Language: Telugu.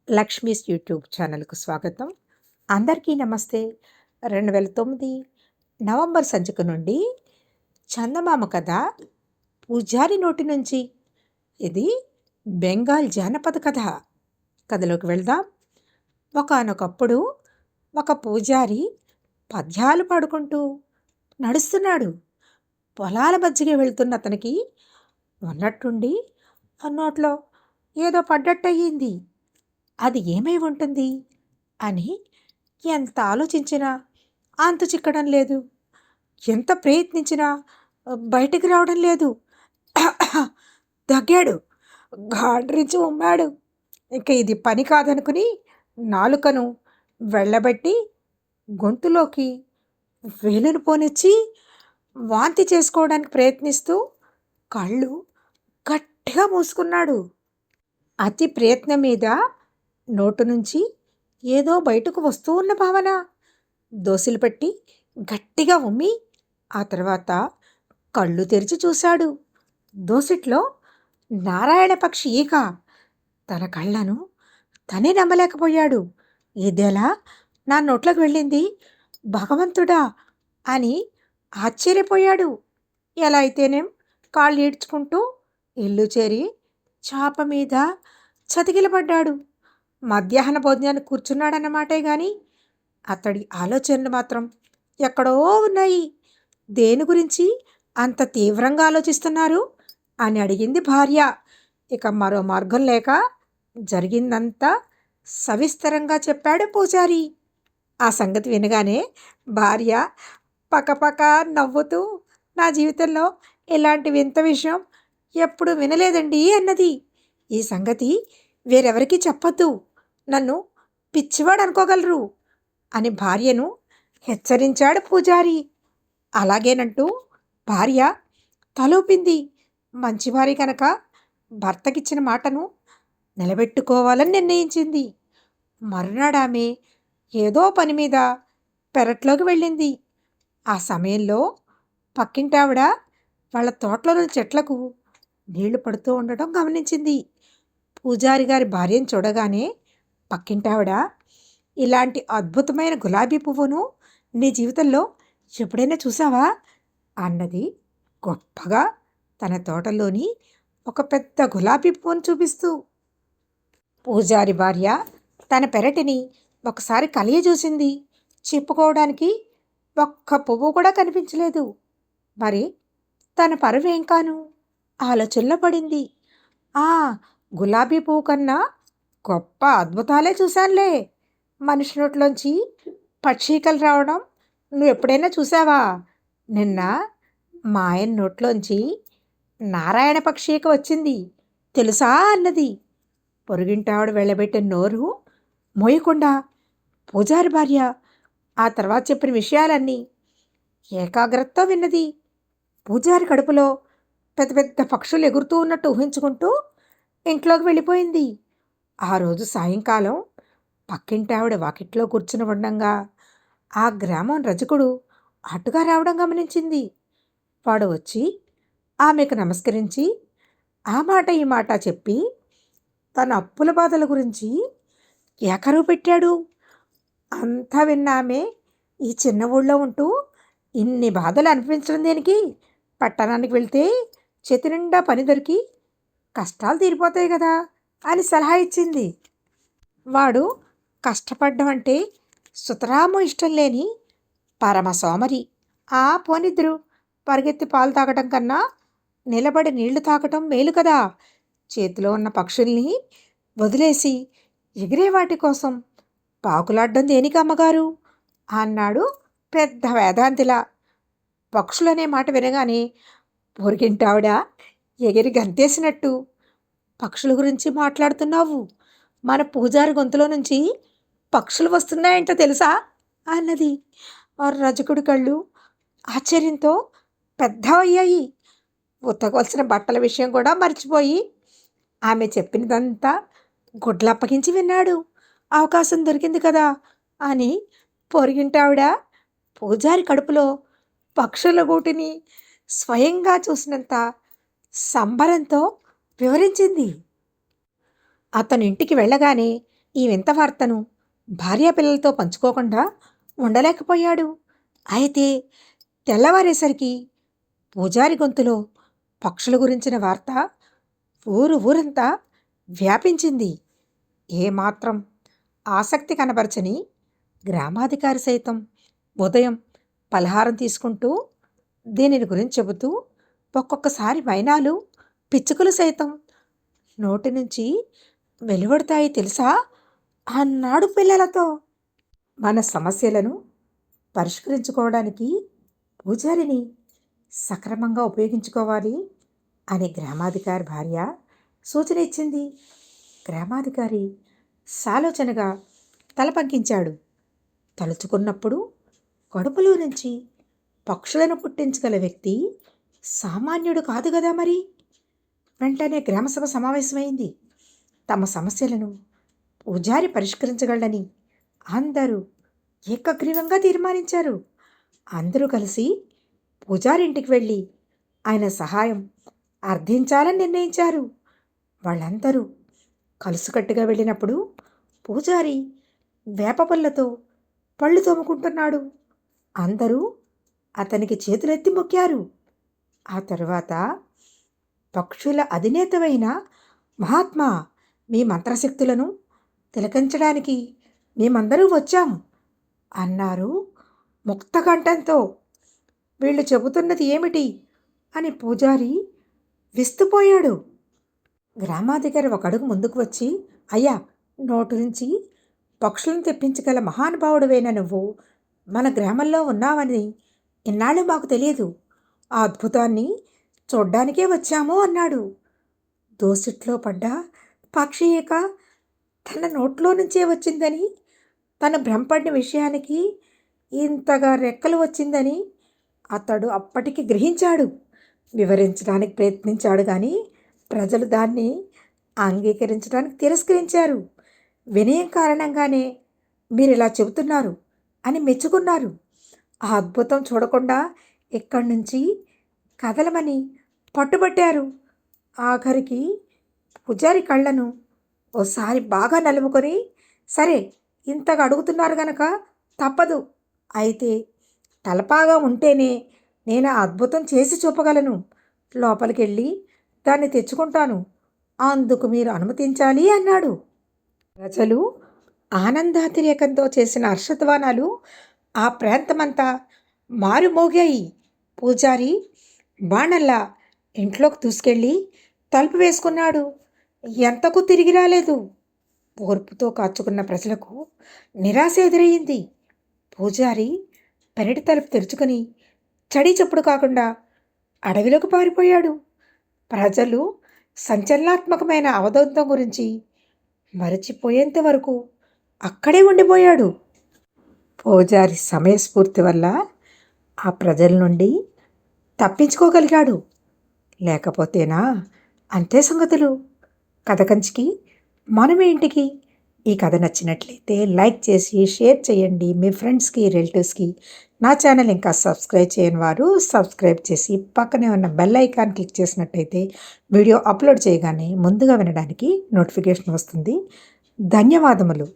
లక్ష్మీస్ యూట్యూబ్ ఛానల్కు స్వాగతం. అందరికీ నమస్తే. 2009 నవంబర్ సంచిక నుండి చందమామ కథ పూజారి నోటి నుంచి. ఇది బెంగాల్ జానపద కథ. కథలోకి వెళ్దాం. ఒకానొకప్పుడు ఒక పూజారి పద్యాలు పాడుకుంటూ నడుస్తున్నాడు. పొలాల మధ్యకి వెళ్తున్న అతనికి ఉన్నట్టుండి నోట్లో ఏదో పడ్డట్టయింది. అది ఏమై ఉంటుంది అని ఎంత ఆలోచించినా అంతు చిక్కడం లేదు. ఎంత ప్రయత్నించినా బయటికి రావడం లేదు. దగ్గాడు, గాండ్రించి ఉమ్మాడు. ఇక ఇది పని కాదనుకుని నాలుకను వెళ్ళబెట్టి గొంతులోకి వేలును పోనిచ్చి వాంతి చేసుకోవడానికి ప్రయత్నిస్తూ కళ్ళు గట్టిగా మూసుకున్నాడు. అతి ప్రయత్నం మీద నోటు నుంచి ఏదో బయటకు వస్తూ ఉన్న భావన. దోసిలు పెట్టి గట్టిగా ఉమ్మి ఆ తర్వాత కళ్ళు తెరిచి చూశాడు. దోసిట్లో నారాయణ పక్షి ఈక. తన కళ్ళను తనే నమ్మలేకపోయాడు. ఇదెలా నా నోట్లోకి వెళ్ళింది, భగవంతుడా అని ఆశ్చర్యపోయాడు. ఎలా అయితేనేం కాళ్ళు ఈడ్చుకుంటూ ఇల్లు చేరి చాప మీద చతికిలపడ్డాడు. మధ్యాహ్న భోజనానికి కూర్చున్నాడన్నమాటే గాని అతడి ఆలోచనలు మాత్రం ఎక్కడో ఉన్నాయి. దేని గురించి అంత తీవ్రంగా ఆలోచిస్తున్నారు అని అడిగింది భార్య. ఇక మరో మార్గం లేక జరిగిందంతా సవిస్తరంగా చెప్పాడు పూజారి. ఆ సంగతి వినగానే భార్య పకపక నవ్వుతూ, నా జీవితంలో ఇలాంటి వింత విషయం ఎప్పుడు వినలేదండి అన్నది. ఈ సంగతి వేరెవరికి చెప్పొద్దు, నన్ను పిచ్చివాడు అనుకోగలరు అని భార్యను హెచ్చరించాడు పూజారి. అలాగేనంటూ భార్య తలూపింది. మంచి భార్య కనుక భర్తకిచ్చిన మాటను నిలబెట్టుకోవాలని నిర్ణయించింది. మరునాడు ఆమె ఏదో పని మీద పెరట్లోకి వెళ్ళింది. ఆ సమయంలో పక్కింటావిడ వాళ్ళ తోటలోని చెట్లకు నీళ్లు పడుతూ ఉండటం గమనించింది. పూజారి గారి భార్యను చూడగానే పక్కింటావిడ, ఇలాంటి అద్భుతమైన గులాబీ పువ్వును నీ జీవితంలో ఎప్పుడైనా చూసావా అన్నది గొప్పగా తన తోటలోని ఒక పెద్ద గులాబీ పువ్వును చూపిస్తూ. పూజారి భార్య తన పెరటిని ఒకసారి కలియ చూసింది. చెప్పుకోవడానికి ఒక్క పువ్వు కూడా కనిపించలేదు. మరి తన పరువేం కాను ఆలోచనలో పడింది. ఆ గులాబీ పువ్వు కన్నా గొప్ప అద్భుతాలే చూశానులే. మనిషి నోట్లోంచి పక్షీకలు రావడం నువ్వు ఎప్పుడైనా చూసావా? నిన్న మా ఆయన నోట్లోంచి నారాయణ పక్షీక వచ్చింది తెలుసా అన్నది. పొరుగింటావిడ వెళ్ళబెట్టిన నోరు మోయకుండా పూజారి భార్య ఆ తర్వాత చెప్పిన విషయాలన్నీ ఏకాగ్రతతో విన్నది. పూజారి కడుపులో పెద్ద పెద్ద పక్షులు ఎగురుతూ ఉన్నట్టు ఊహించుకుంటూ ఇంట్లోకి వెళ్ళిపోయింది. ఆ రోజు సాయంకాలం పక్కింటావిడ వాకిట్లో కూర్చుని ఉండంగా ఆ గ్రామం రజకుడు అటుగా రావడం గమనించింది. వాడు వచ్చి ఆమెకు నమస్కరించి ఆ మాట ఈ మాట చెప్పి తన అప్పుల బాధల గురించి ఏకరువు పెట్టాడు. అంతా విన్న ఆమె, ఈ చిన్న ఊళ్ళో ఉంటూ ఇన్ని బాధలు అనిపించడం దేనికి, పట్టణానికి వెళ్తే చేతి నిండా పని దొరికి కష్టాలు తీరిపోతాయి కదా అని సలహా ఇచ్చింది. వాడు కష్టపడ్డం అంటే సుతరాము ఇష్టం లేని పరమ సోమరి. పోనిద్దరు, పరిగెత్తి పాలు తాగటం కన్నా నిలబడి నీళ్లు తాగటం మేలు కదా. చేతిలో ఉన్న పక్షుల్ని వదిలేసి ఎగిరే వాటి కోసం పాకులాడ్డం దేనికి అమ్మగారు అన్నాడు పెద్ద వేదాంతిలా. పక్షులనే మాట వినగానే పొరిగింటావిడ ఎగిరి గంతేసినట్టు, పక్షుల గురించి మాట్లాడుతున్నావు, మన పూజారి గొంతులో నుంచి పక్షులు వస్తున్నాయంట తెలుసా అన్నది. రజకుడి కళ్ళు ఆశ్చర్యంతో పెద్దవయ్యాయి. ఉతకవలసిన బట్టల విషయం కూడా మర్చిపోయి ఆమె చెప్పినదంతా గుడ్లప్పగించి విన్నాడు. అవకాశం దొరికింది కదా అని పొరిగింటావిడ పూజారి కడుపులో పక్షుల గూటిని స్వయంగా చూసినంత సంబరంతో వివరించింది. అతను ఇంటికి వెళ్ళగానే ఈ వింత వార్తను భార్యాపిల్లలతో పంచుకోకుండా ఉండలేకపోయాడు. అయితే తెల్లవారేసరికి పూజారి గొంతులో పక్షుల గురించిన వార్త ఊరంతా వ్యాపించింది. ఏమాత్రం ఆసక్తి కనబరచని గ్రామాధికారి సైతం ఉదయం పలహారం తీసుకుంటూ దీనిని గురించి చెబుతూ ఒక్కొక్కసారి మైనాలు, పిచ్చుకలు సైతం నోటి నుంచి వెలువడతాయి తెలుసా అన్నాడు పిల్లలతో. మన సమస్యలను పరిష్కరించుకోవడానికి పూజారిని సక్రమంగా ఉపయోగించుకోవాలి అని గ్రామాధికారి భార్య సూచన ఇచ్చింది. గ్రామాధికారి సాలోచనగా తల పంకించాడు. తలుచుకున్నప్పుడు కడుపులో నుంచి పక్షులను పుట్టించగల వ్యక్తి సామాన్యుడు కాదు కదా మరి. వెంటనే గ్రామసభ సమావేశమైంది. తమ సమస్యలను పూజారి పరిష్కరించగలడని అందరూ ఏకగ్రీవంగా తీర్మానించారు. అందరూ కలిసి పూజారింటికి వెళ్ళి ఆయన సహాయం అర్థించాలని నిర్ణయించారు. వాళ్ళందరూ కలుసుకట్టుగా వెళ్ళినప్పుడు పూజారి వేప పళ్ళతో పళ్ళు తోముకుంటున్నాడు. అందరూ అతనికి చేతులెత్తి మొక్కారు. ఆ తరువాత పక్షుల అధినేతవైన మహాత్మా, మీ మంత్రశక్తులను తిలకించడానికి మేమందరూ వచ్చాం అన్నారు ముక్తకంఠంతో. వీళ్ళు చెబుతున్నది ఏమిటి అని పూజారి విస్తుపోయాడు. గ్రామాధికారి ఒక అడుగు ముందుకు వచ్చి, అయ్యా, నోటి నుంచి పక్షులను తెప్పించగల మహానుభావుడువైన నువ్వు మన గ్రామంలో ఉన్నావని ఇన్నాళ్ళు మాకు తెలియదు. ఆ అద్భుతాన్ని చూడ్డానికే వచ్చాము అన్నాడు. దోసిట్లో పడ్డ పక్షి ఏక తన నోట్లో నుంచే వచ్చిందని, తను భ్రమపడిన విషయానికి ఇంతగా రెక్కలు వచ్చిందని అతడు అప్పటికి గ్రహించాడు. వివరించడానికి ప్రయత్నించాడు కానీ ప్రజలు దాన్ని అంగీకరించడానికి తిరస్కరించారు. వినయం కారణంగానే మీరు ఇలా చెబుతున్నారు అని మెచ్చుకున్నారు. ఆ అద్భుతం చూడకుండా ఇక్కడి నుంచి కదలమని పట్టుబట్టారు. ఆఖరికి పూజారి కళ్ళను ఓసారి బాగా నలుముకొని, సరే ఇంతగా అడుగుతున్నారు గనక తప్పదు, అయితే తలపాగా ఉంటేనే నేను ఆ అద్భుతం చేసి చూపగలను. లోపలికి వెళ్ళి దాన్ని తెచ్చుకుంటాను, అందుకు మీరు అనుమతించాలి అన్నాడు. ప్రజలు ఆనందాతిరేకంతో చేసిన హర్షధ్వానాలు ఆ ప్రాంతమంతా మారుమోగాయి. పూజారి బాణల్లా ఇంట్లోకి దూసుకెళ్ళి తలుపు వేసుకున్నాడు. ఎంతకు తిరిగి రాలేదు. ఓర్పుతో కాచుకున్న ప్రజలకు నిరాశ ఎదురయ్యింది. పూజారి పెరటి తలుపు తెరుచుకొని చడి చప్పుడు కాకుండా అడవిలోకి పారిపోయాడు. ప్రజలు సంచలనాత్మకమైన అవధూతం గురించి మరచిపోయేంత వరకు అక్కడే ఉండిపోయాడు. పూజారి సమయస్ఫూర్తి వల్ల ఆ ప్రజల నుండి తప్పించుకోగలిగాడు. లేకపోతేనా అంతే సంగతులు. కథ కంచికి మనమేంటికి. ఈ కథ నచ్చినట్లయితే లైక్ చేసి షేర్ చేయండి మీ ఫ్రెండ్స్కి, రిలేటివ్స్కి. నా ఛానల్ ఇంకా సబ్స్క్రైబ్ చేయని వారు సబ్స్క్రైబ్ చేసి పక్కనే ఉన్న బెల్ ఐకాన్ క్లిక్ చేసినట్టయితే వీడియో అప్లోడ్ చేయగానే ముందుగా వినడానికి నోటిఫికేషన్ వస్తుంది. ధన్యవాదములు.